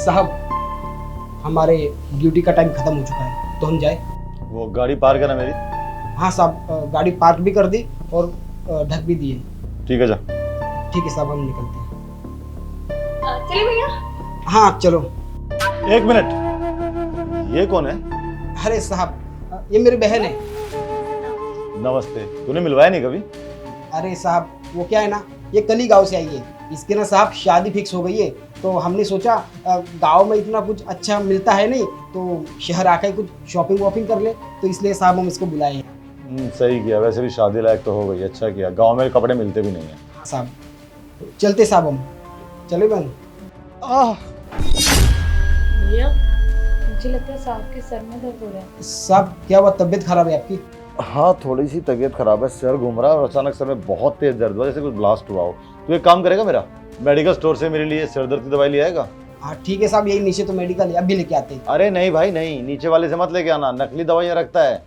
साहब, हमारे ड्यूटी का टाइम खत्म हो चुका है, तो हम जाए। वो गाड़ी पार करना मेरी। हाँ साहब, गाड़ी पार्क भी कर दी और ढक भी दिए। ठीक है जा। ठीक है साहब, हम निकलते हैं। चलिए भैया। हाँ चलो। 1 मिनट, ये कौन है? अरे साहब, ये मेरी बहन है। नमस्ते। तूने मिलवाया नहीं कभी? अरे साहब, वो क्या है ना, ये कल ही गाँव से आई है। इसके ना साहब शादी फिक्स हो गई है, तो हमने सोचा गांव में इतना कुछ अच्छा मिलता है नहीं, तो शहर आकर कुछ शॉपिंग वॉपिंग कर ले, तो इसलिए साहब हम इसको बुलाए हैं। सही किया, वैसे भी शादी लायक तो हो गई। अच्छा किया, गांव में कपड़े मिलते भी नहीं है। हाँ साहब, तो चलते साहब, हम चले बहन। भैया, मुझे लगता है साहब के सर में दर्द हो रहा है। साहब क्या हुआ, तबीयत खराब है आपकी? हाँ, थोड़ी सी तबीयत खराब है, सर घूम रहा है और अचानक सर में बहुत तेज दर्द हुआ, जैसे कुछ ब्लास्ट हुआ हो। तू एक काम करेगा, मेरा मेडिकल स्टोर से मेरे लिए सिर दर्द की दवाई ले आएगा? हाँ ठीक है साहब, यही नीचे तो मेडिकल है, अब भी लेके आते हैं। अरे नहीं भाई नहीं, नीचे वाले से मत लेके आना, नकली दवाइयाँ रखता है।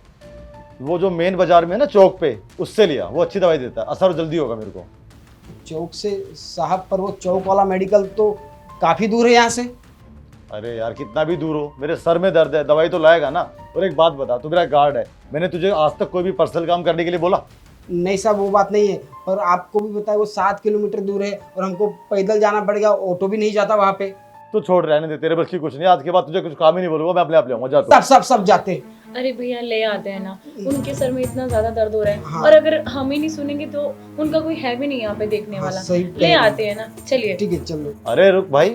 वो जो मेन बाजार में है ना चौक पे, उससे लिया, वो अच्छी दवाई देता है, असर जल्दी होगा मेरे को। चौक से साहब? पर वो चौक वाला मेडिकल तो काफी दूर है यहाँ से। अरे यार, कितना भी दूर हो, मेरे सर में दर्द है, दवाई तो लाएगा ना। और एक बात बता, तू मेरा गार्ड है, मैंने तुझे आज तक कोई भी पर्सनल काम करने के लिए बोला? नहीं साहब, वो बात नहीं है, पर आपको भी पता है वो 7 किलोमीटर दूर है और हमको पैदल जाना पड़ेगा, ऑटो भी नहीं जाता वहाँ पे। तू छोड़, रहने दे, तेरे बस की कुछ नहीं। आज के बाद तुझे कुछ काम ही नहीं बोलूंगा, मैं अपने आप ले आऊंगा। जा तू। सब जाते हैं। अरे भैया ले आते हैं ना, उनके सर में इतना ज्यादा दर्द हो रहा है। हाँ। और अगर हम ही नहीं सुनेंगे तो उनका कोई है भी नहीं यहाँ पे देखने हाँ, वाला। सही ले आते हैं ना, चलिए। ठीक है चलो। अरे रुक भाई,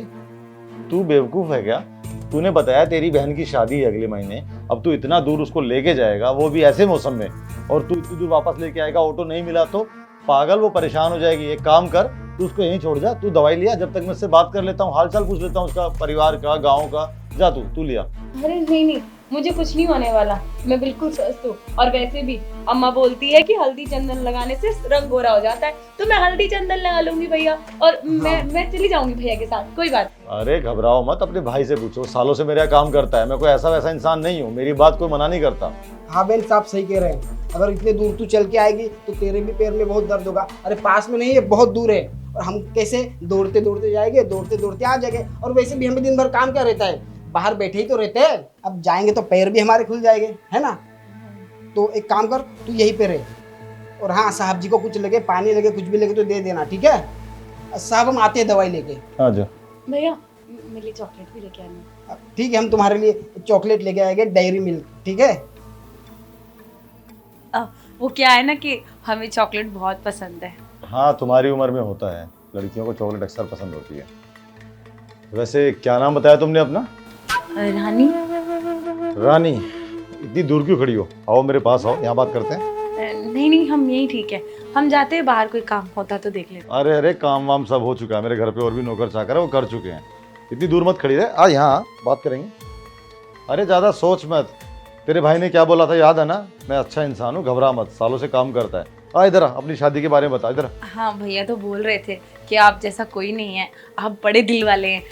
तू बेवकूफ है क्या? तूने बताया तेरी बहन की शादी है अगले महीने, अब तू इतना दूर उसको लेके जाएगा, वो भी ऐसे मौसम में, और तू इतनी दूर वापस लेके आएगा, ऑटो नहीं मिला तो? पागल, वो परेशान हो जाएगी। एक काम कर, तू उसको यहीं छोड़ जा, तू दवाई लिया, जब तक मैं उससे बात कर लेता हूँ, हाल चाल पूछ लेता हूँ उसका, परिवार का, गाँव का। जा तू लिया। अरे नहीं, मुझे कुछ नहीं होने वाला, मैं बिल्कुल स्वस्थ हूँ। और वैसे भी अम्मा बोलती है कि हल्दी चंदन लगाने से रंग गोरा हो जाता है, तो मैं हल्दी चंदन लगा लूंगी भैया, और मैं चली जाऊंगी भैया के साथ, कोई बात। अरे घबराओ मत, अपने भाई से पूछो, सालों से मेरा काम करता है, मैं कोई ऐसा वैसा इंसान नहीं हूँ, मेरी बात कोई मना नहीं करता। हाँ बहन साहब सही कह रहे हैं, अगर इतने दूर तू चल के आएगी तो तेरे भी पैर में बहुत दर्द होगा। अरे पास में नहीं है, बहुत दूर है, और हम कैसे दौड़ते दौड़ते जाएंगे, दौड़ते दौड़ते आ जाएंगे। और वैसे भी हमें दिन भर काम क्या रहता है, बाहर बैठे ही तो रहते हैं, अब जाएंगे तो पैर भी हमारे खुल जाएंगे, है ना। तो एक काम कर, तू यहीं पे रहे, और हाँ साहब जी को कुछ लगे, पानी लगे, कुछ भी लगे तो दे देना, ठीक है साहब? हम आते हैं दवाई लेके। आ जा भैया, मेरे लिए चॉकलेट भी लेके आना। ठीक है, हम तुम्हारे लिए चॉकलेट लेके आएंगे, डेयरी मिल्क, ठीक है? वो क्या है ना कि हमें चॉकलेट बहुत पसंद है। हाँ, तुम्हारी उम्र में होता है, लड़कियों को चॉकलेट अक्सर पसंद होती है। वैसे क्या नाम बताया तुमने अपना? रानी। रानी, इतनी दूर क्यों खड़ी हो? आओ मेरे पास आओ, यहाँ बात करते हैं। नहीं, हम यही ठीक है, हम जाते हैं, बाहर कोई काम होता तो देख लेते। अरे काम वाम सब हो चुका है, मेरे घर पे और भी नौकर चाकर है, वो कर चुके हैं। इतनी दूर मत खड़ी रहे, आ यहाँ बात करेंगे। अरे ज़्यादा सोच मत, तेरे भाई ने क्या बोला था याद है ना? मैं अच्छा इंसान हूँ, घबरा मत, सालों से काम करता है। आ इधर आ, अपनी शादी के बारे में बता इधर। हाँ भैया तो बोल रहे थे कि आप जैसा कोई नहीं है, आप बड़े दिल वाले हैं।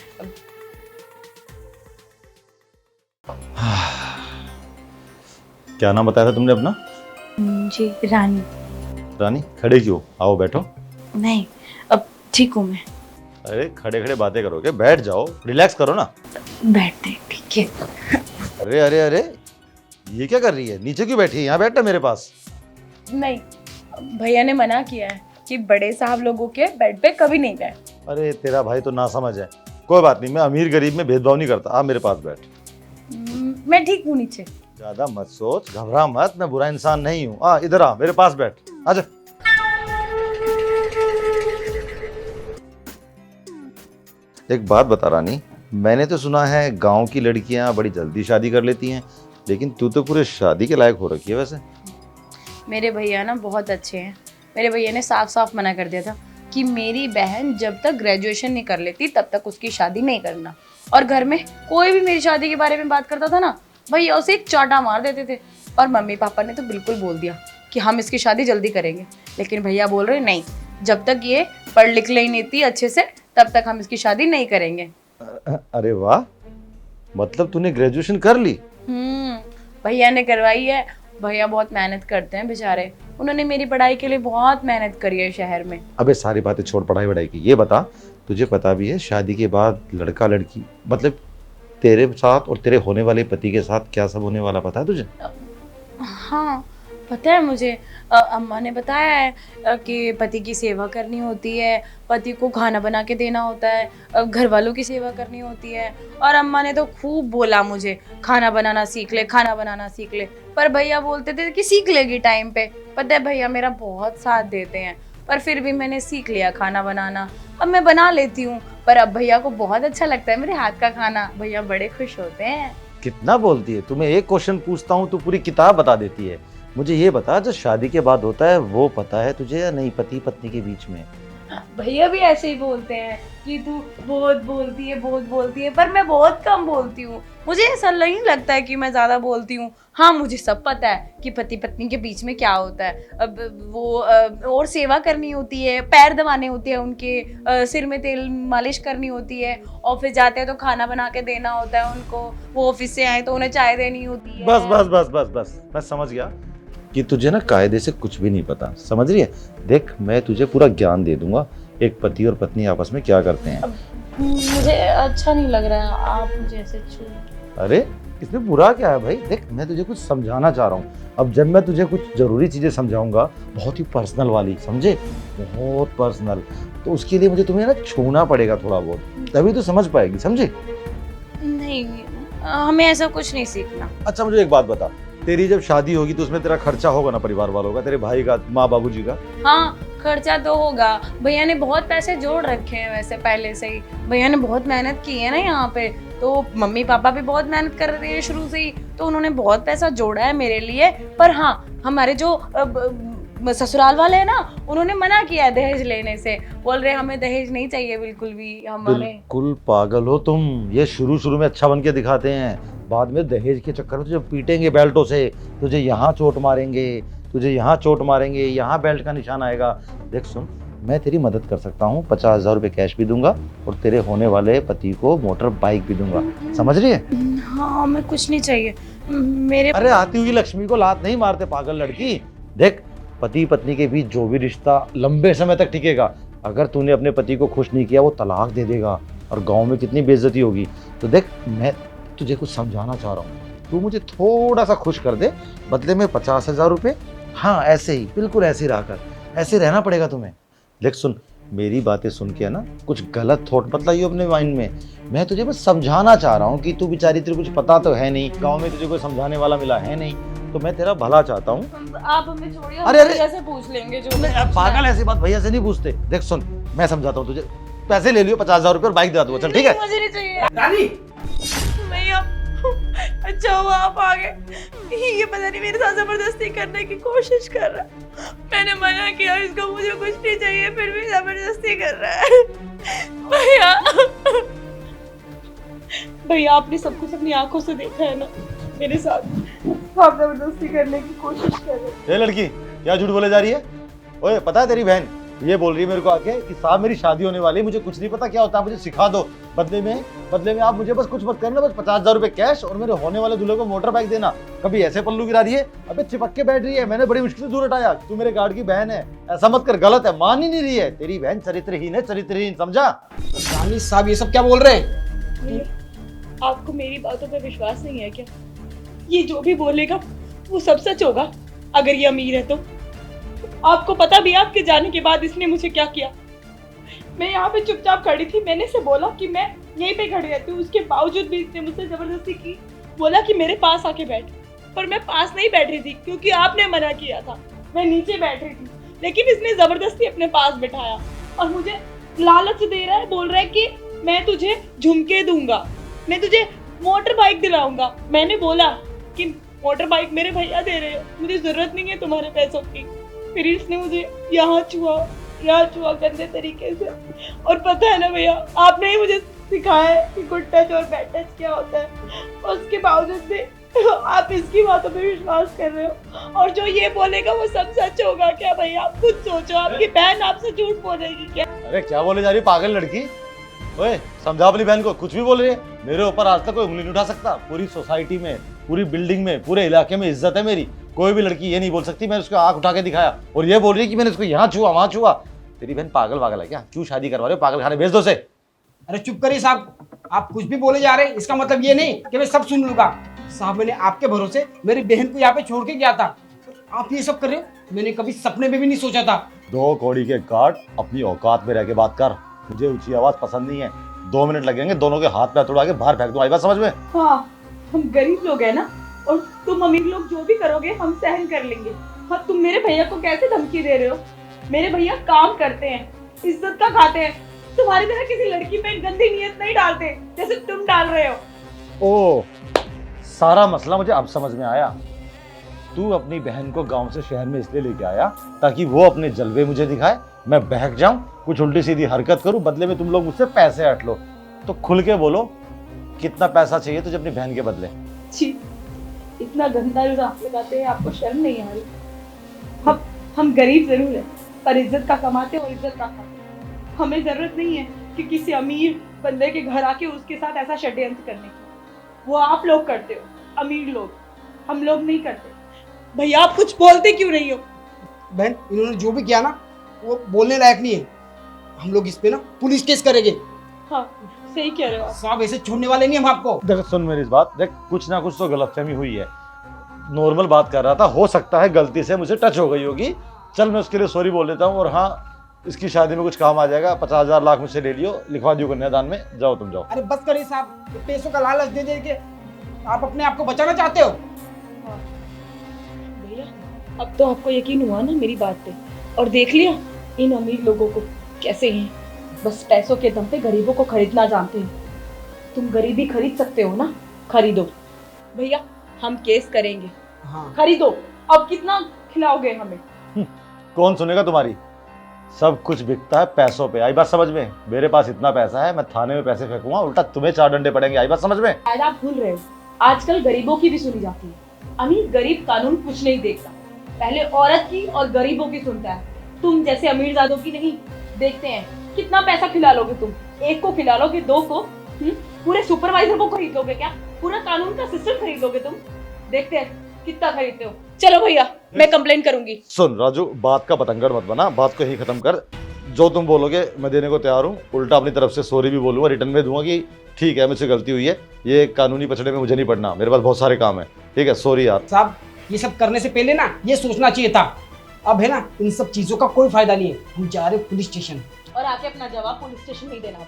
क्या नाम बताया था तुमने अपना? जी रानी। रानी, खड़े क्यों? आओ बैठो। नहीं, अब ठीक हूँ मैं। अरे खड़े खड़े बातें करोगे, बैठ जाओ, रिलैक्स करो ना। बैठते, ठीक है। अरे ये क्या कर रही है? नीचे क्यों बैठी है? यहाँ बैठना मेरे पास। नहीं, भैया ने मना किया है कि बड़े साहब लोगों के बेड पे कभी नहीं गए। अरे तेरा भाई तो नासमझ है। कोई बात नहीं, मैं अमीर गरीब में भेदभाव नहीं करता, आप मेरे पास बैठ। मैं ठीक हूँ नीचे। ज्यादा मत सोच, घबरा मत, मैं बुरा इंसान नहीं हूँ। आ इधर आ, मेरे पास बैठ, आजा। एक बात बता रानी, मैंने तो सुना है गांव की लड़कियां बड़ी जल्दी शादी कर लेती हैं, लेकिन तू तो पूरे शादी के लायक हो रखी है। वैसे मेरे भैया ना बहुत अच्छे हैं। मेरे भैया ने साफ साफ मना कर दिया था कि मेरी बहन जब तक ग्रेजुएशन नहीं कर लेती तब तक उसकी शादी नहीं करना। और घर में कोई भी मेरी शादी के बारे में बात करता था ना, भैया उसे एक चाटा मार देते थे। और मम्मी पापा ने तो बिल्कुल बोल दिया कि हम इसकी शादी जल्दी करेंगे, लेकिन भैया बोल रहे नहीं, जब तक ये पढ़ लिख ले नहीं थी अच्छे से तब तक हम इसकी शादी नहीं करेंगे। अरे वाह, मतलब तूने ग्रेजुएशन कर ली? भैया ने करवाई है। भैया बहुत मेहनत करते हैं बेचारे, उन्होंने मेरी पढ़ाई के लिए बहुत मेहनत करी है शहर में। अबे सारी बातें छोड़ पढ़ाई वढ़ाई की, ये बता तुझे पता भी है शादी के बाद लड़का लड़की मतलब तेरे साथ और तेरे होने वाले पति के साथ क्या सब होने वाला पता है तुझे? हाँ पता है मुझे। अम्मा ने बताया है कि पति की सेवा करनी होती है, पति को खाना बना के देना होता है, घर वालों की सेवा करनी होती है। और अम्मा ने तो खूब बोला मुझे खाना बनाना सीख ले, खाना बनाना सीख ले। पर भैया बोलते थे कि सीख लेगी टाइम पे। पता है भैया मेरा बहुत साथ देते हैं, पर फिर भी मैंने सीख लिया खाना बनाना। अब मैं बना लेती हूँ, पर अब भैया को बहुत अच्छा लगता है मेरे हाथ का खाना। भैया बड़े खुश होते हैं। कितना बोलती है? तुम्हें एक क्वेश्चन पूछता हूँ तो पूरी किताब बता देती है। मुझे ये बता, जो शादी के बाद होता है वो पता है तुझे या नहीं, पति पत्नी के बीच में? भैया भी ऐसे ही बोलते हैं कि तू बहुत बोलती है, पर मैं बहुत कम बोलती हूँ। मुझे ऐसा नहीं लगता है कि मैं ज्यादा बोलती हूँ। हाँ मुझे सब पता है कि पति पत्नी के बीच में क्या होता है। अब वो और सेवा करनी होती है, पैर दबाने होते हैं उनके, सिर में तेल मालिश करनी होती है, ऑफिस जाते हैं तो खाना बना के देना होता है उनको, वो ऑफिस से आए तो उन्हें चाय देनी होती है। बस बस बस बस बस मैं समझ गया कि तुझे ना कायदे से कुछ भी नहीं पता, समझ रही है? देख मैं तुझे पूरा ज्ञान दे दूंगा एक पति और पत्नी आपस में क्या करते हैं। मुझे अच्छा नहीं लग रहा है आप मुझे ऐसे छू। अरे इसमें बुरा क्या है भाई? देख मैं तुझे कुछ समझाना चाह रहा हूँ। अब जब मैं तुझे कुछ जरूरी चीजें समझाऊंगा, बहुत ही पर्सनल वाली, समझे, बहुत पर्सनल, तो उसके लिए मुझे तुम्हें ना छूना पड़ेगा थोड़ा बहुत, तभी तो समझ पाएगी, समझे? नहीं हमें ऐसा कुछ नहीं सीखना। अच्छा मुझे एक बात बता, तेरी जब शादी होगी तो उसमें तेरा खर्चा होगा ना, परिवार वालों का, तेरे भाई का, माँ बाबूजी का? हाँ खर्चा तो होगा। भैया ने बहुत पैसे जोड़ रखे हैं वैसे पहले से ही। भैया ने बहुत मेहनत की है ना यहाँ पे, तो मम्मी पापा भी बहुत मेहनत कर रहे हैं शुरू से ही, तो उन्होंने बहुत पैसा जोड़ा है मेरे लिए। पर हाँ हमारे जो ससुराल वाले हैं ना, उन्होंने मना किया है दहेज लेने से। बोल रहे हमें दहेज नहीं चाहिए बिल्कुल भी। हमारे बिल्कुल पागल हो तुम। ये शुरू शुरू में अच्छा बन के दिखाते हैं, बाद में दहेज के चक्कर में तुझे पीटेंगे बेल्टों से, तुझे यहाँ चोट मारेंगे, तुझे यहाँ चोट मारेंगे, यहाँ बेल्ट का निशान आएगा। देख सुन, मैं तेरी मदद कर सकता हूँ, 50,000 रुपये कैश भी दूंगा और तेरे होने वाले पति को मोटर बाइक भी दूंगा, समझ रही है? हाँ हमें कुछ नहीं चाहिए मेरे। अरे आती हुई लक्ष्मी को लात नहीं मारते पागल लड़की। देख पति पत्नी के बीच जो भी रिश्ता लंबे समय तक टिकेगा, अगर तूने अपने पति को खुश नहीं किया वो तलाक दे देगा और गांव में कितनी बेइज्जती होगी। तो देख मैं तुझे कुछ समझाना चाह रहा हूँ, तू मुझे थोड़ा सा खुश कर दे, बदले में 50,000 रुपये। हाँ ऐसे ही, बिल्कुल ऐसे ही रहकर, ऐसे रहना पड़ेगा तुम्हें। देख सुन, मेरी बातें सुन के ना कुछ गलत थॉट मत लाइयो अपने माइंड में। मैं तुझे बस समझाना चाह रहा हूँ कि तू बेचारी, तेरे कुछ पता तो है नहीं, गांव में तुझे कोई समझाने वाला मिला है नहीं, तो मैं तेरा भला चाहता हूँ। आप हमें छोड़िए, अरे भैया से पूछ लेंगे जो पागल, ऐसी बात भैया से नहीं पूछते। देख सुन मैं समझाता हूँ तुझे, पैसे ले लियो 50,000 रुपये और बाइक दिला दूंगा, चल ठीक है? मुझे नहीं चाहिए रानी भैया। अच्छा हुआ आप आ गए। ये पता नहीं मेरे साथ जबरदस्ती करने की कोशिश कर रहा है। मैंने मना किया इसको, मुझे कुछ नहीं चाहिए, फिर भी जबरदस्ती कर रहा है। भैया भैया आपने सब कुछ अपनी आंखों से देखा है ना मेरे साथ। आप जबरदस्ती करने की कोशिश कर रहे हैं। ये लड़की क्या झूठ बोले जा रही है? ओए पता है तेरी बहन ये बोल रही है मेरे को आके कि साहब मेरी शादी होने वाली है, मुझे कुछ नहीं पता क्या होता है, मुझे सिखा दो, बदले में आप मुझे बस कुछ मत करना, बस 50,000 रुपये कैश और मेरे होने वाले दूल्हे को मोटर बाइक देना। कभी ऐसे पल्लू गिरा रही है, अबे चिपक के बैठ रही है, मैंने बड़ी मुश्किल से दूर हटाया, तू मेरे गार्ड की बहन है, ऐसा मत कर, गलत है, मान ही नहीं रही है। तेरी बहन चरित्रहीन है, चरित्रहीन, समझा? रानी साहब ये सब क्या बोल रहे हैं? आपको मेरी बातों पे विश्वास नहीं है क्या? ये जो भी बोलेगा वो सब सच होगा अगर ये अमीर है तो? आपको पता भी है आपके जाने के बाद इसने मुझे क्या किया? मैं यहाँ पे चुपचाप खड़ी थी, मैंने से बोला कि मैं यहीं पे खड़ी रहती हूँ, उसके बावजूद भी इसने मुझसे जबरदस्ती की, बोला कि मेरे पास आके बैठ, पर मैं पास नहीं बैठ रही थी क्योंकि आपने मना किया था, मैं नीचे बैठ रही थी, लेकिन इसने जबरदस्ती अपने पास बिठाया और मुझे लालच दे रहा है, बोल रहा है कि मैं तुझे झुमके दूंगा, मैं तुझे मोटर बाइक दिलाऊंगा। मैंने बोला कि मोटर बाइक मेरे भैया दे रहे हो, मुझे जरूरत नहीं है तुम्हारे पैसों की। फिर इसने मुझे यहाँ छुआ गंदे तरीके से। और पता है ना भैया, आपने ही मुझे सिखाया है कि गुड टच और बैड टच क्या होता है, और उसके बावजूद भी आप इसकी बातों पे विश्वास कर रहे हो, और जो ये बोलेगा वो सब सच होगा क्या भैया? आप खुद सोचो, आपकी बहन आपसे झूठ बोलेगी क्या? अरे क्या बोले जा रही पागल लड़की? ओए समझा अपनी बहन को, कुछ भी बोल रही है। मेरे ऊपर आज तक कोई उंगली नहीं उठा सकता, पूरी सोसाइटी में, पूरी बिल्डिंग में, पूरे इलाके में इज्जत है मेरी। कोई भी लड़की ये नहीं बोल सकती मैं उसको आंख उठा के दिखाया, और ये बोल रही है कि मैंने उसको यहाँ छुआ वहां छुआ। तेरी बहन पागल वागल है क्या? क्यों शादी करवा रहे हो? पागल खाने भेज दो उसे। अरे चुप करिए साहब, आप कुछ भी बोले जा रहे हैं, इसका मतलब ये नहीं कि मैं सब सुन लूंगा। साहब मैंने आपके भरोसे मेरी बहन को यहाँ पे छोड़ के गया था, आप ये सब कर रहे हो? मैंने कभी सपने में भी नहीं सोचा था। 2 कौड़ी के गार्ड, अपनी औकात में रह के बात कर। मुझे ऊंची आवाज पसंद नहीं है। 2 मिनट लगेंगे, दोनों के हाथ पैर तोड़ा के बाहर फेंक दूं। आई बात समझ में? हाँ, हम गरीब लोग हैं ना, और तुम अमीर लोग जो भी करोगे हम सहन कर लेंगे। हाँ, तुम मेरे भैया को कैसे धमकी दे रहे हो? मेरे भैया काम करते हैं, इज्जत का खाते हैं, तुम्हारी तरह किसी लड़की पे गंदी नीयत नहीं डालते जैसे तुम डाल रहे हो। ओ, सारा मसला मुझे अब समझ में आया। तू अपनी बहन को गांव से शहर में इसलिए लेके आया ताकि वो अपने जलवे मुझे दिखाए, मैं बहक जाऊं, कुछ उल्टी सीधी हरकत करूं, बदले में तुम लोग मुझसे पैसे हट लो। तो खुल के बोलो, कितना पैसा चाहिए तुझे अपनी बहन के बदले? छी, इतना गंदा इल्जाम लगाते हैं, आपको शर्म नहीं आ रही? हम गरीब जरूर है, पर इज्जत का कमाते और इज्जत का खाते। हमें जरूरत नहीं है कि किसी अमीर बंदे के घर आके उसके साथ ऐसा षड्यंत्र करने की। वो आप लोग करते हो, अमीर लोग, हम लोग नहीं करते। भैया आप कुछ बोलते क्यों नहीं हो? बहन, इन्होंने जो भी किया ना वो बोलने लायक नहीं है। हम लोग इस पे ना पुलिस केस करेंगे। हाँ, सही कह रहे हो आप। साहब ऐसे छोड़ने वाले नहीं हम आपको। देख सुन मेरी इस बात, देख कुछ ना कुछ तो गलतफहमी हुई है। नॉर्मल बात कर रहा था, हो सकता है गलती से मुझे टच हो गई होगी। चल मैं उसके लिए सॉरी बोल देता हूँ। और हाँ, इसकी शादी में कुछ काम आ जाएगा। 50,000 लाख मुझसे ले लियो, लिखवा दियो कन्यादान में। जाओ तुम जाओ। अरे बस करिए साहब, पैसों का लालच दे दे के आप अपने आप को बचाना चाहते हो। हाँ। भैया अब तो आपको यकीन हुआ ना मेरी बात पे, और देख लिया इन अमीर लोगों को कैसे हैं, बस पैसों के दम पे गरीबों को खरीदना जानते हैं। तुम गरीबी खरीद सकते हो ना, खरीदो। भैया हम केस करेंगे। हाँ, खरीदो। अब कितना खिलाओगे हमें? कौन सुनेगा तुम्हारी? सब कुछ बिकता है पैसों पे। आई बात समझ में? मेरे पास इतना पैसा है, मैं थाने में पैसे फेंकूंगा, उल्टा तुम्हें 4 डंडे पड़ेंगे। आई बात समझ में? शायद आप भूल रहे हो, आजकल गरीबों की भी सुनी जाती है। अमीर गरीब कानून कुछ नहीं देखता, पहले औरत की और गरीबों की सुनता है। तुम जैसे अमीरजादों की नहीं देखते हैं। कितना पैसा खिला लोगे तुम? 1 को खिला लोगे, 2 को? पूरे सुपरवाइजर को खरीद लोगे क्या? पूरा कानून का सिस्टम खरीद लोगे तुम? देखते हैं कितना खरीदते हो। चलो भैया, मैं कंप्लेंट करूंगी। सुन राजू, बात का पतंगड़ मत बना, बात को ही खत्म कर। जो तुम बोलोगे मैं देने को तैयार हूँ। उल्टा अपनी तरफ से सॉरी भी बोलूंगा, रिटर्न में दूंगा कि ठीक है मुझसे गलती हुई है, ये कानूनी पचड़े में मुझे नहीं पड़ना, मेरे पास बहुत सारे काम है। ठीक है, सॉरी यार। साहब ये सब करने से पहले ना ये सोचना चाहिए था। अब है ना, इन सब चीजों का कोई फायदा नहीं है। हम जा रहे पुलिस स्टेशन। और आके अपना जवाब पुलिस स्टेशन में ही देना।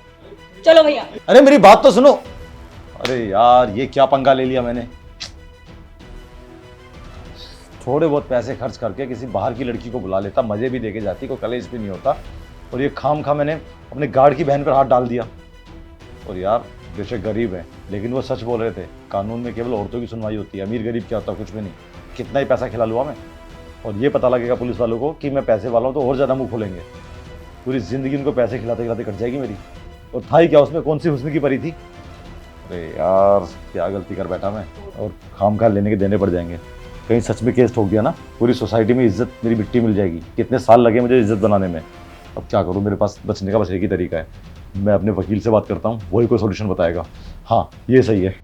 चलो भैया। अरे मेरी बात तो सुनो। अरे यार, ये क्या पंगा ले लिया मैंने। थोड़े बहुत पैसे खर्च करके किसी बाहर की लड़की को बुला लेता, मजे भी देके जाती, कोई कलेश भी नहीं होता। और ये खाम खा मैंने अपने गार्ड की बहन पर हाथ डाल दिया। और यार बेशक गरीब है, लेकिन वो सच बोल रहे थे। कानून में केवल औरतों की सुनवाई होती है, अमीर गरीब क्या होता कुछ भी नहीं। कितना ही पैसा खिला लूँगा मैं, और ये पता लगेगा पुलिस वालों को कि मैं पैसे वाला हूँ तो और ज़्यादा मुँह खोलेंगे। पूरी ज़िंदगी उनको पैसे खिलाते खिलाते कट जाएगी मेरी। और था ही क्या उसमें, कौन सी हुस्न की परी थी। अरे यार क्या गलती कर बैठा मैं, और खाम खा लेने के देने पड़ जाएंगे। कहीं सच में केस ठोक दिया ना, पूरी सोसाइटी में इज्जत मेरी मिट्टी मिल जाएगी। कितने साल लगे मुझे इज्जत बनाने में। अब क्या करूँ, मेरे पास बचने का बस एक ही तरीका है। मैं अपने वकील से बात करता हूँ, वही कोई सोल्यूशन बताएगा। हाँ ये सही है।